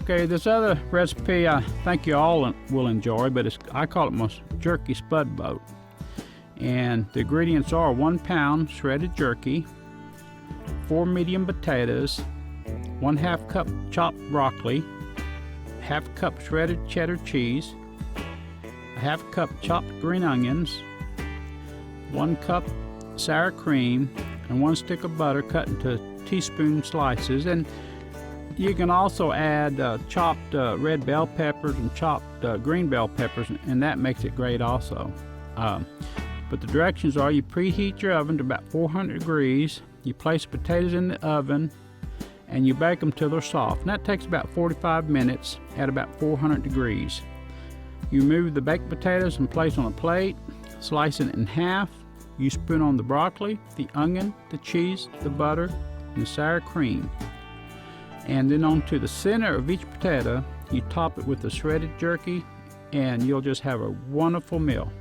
Okay, this other recipe I think you all will enjoy, but I call it my jerky spud boat. And the ingredients are 1 pound shredded jerky, 4 medium potatoes, 1/2 cup chopped broccoli, 1/2 cup shredded cheddar cheese, 1/2 cup chopped green onions, 1 cup sour cream, and 1 stick of butter cut into teaspoon slices. And you can also add chopped red bell peppers and chopped green bell peppers, and that makes it great also. But the directions are: you preheat your oven to about 400 degrees, you place potatoes in the oven, and you bake them till they're soft. And that takes about 45 minutes at about 400 degrees. You remove the baked potatoes and place on a plate, slice it in half. You spoon on the broccoli, the onion, the cheese, the butter, and the sour cream. And then onto the center of each potato, you top it with the shredded jerky, and you'll just have a wonderful meal.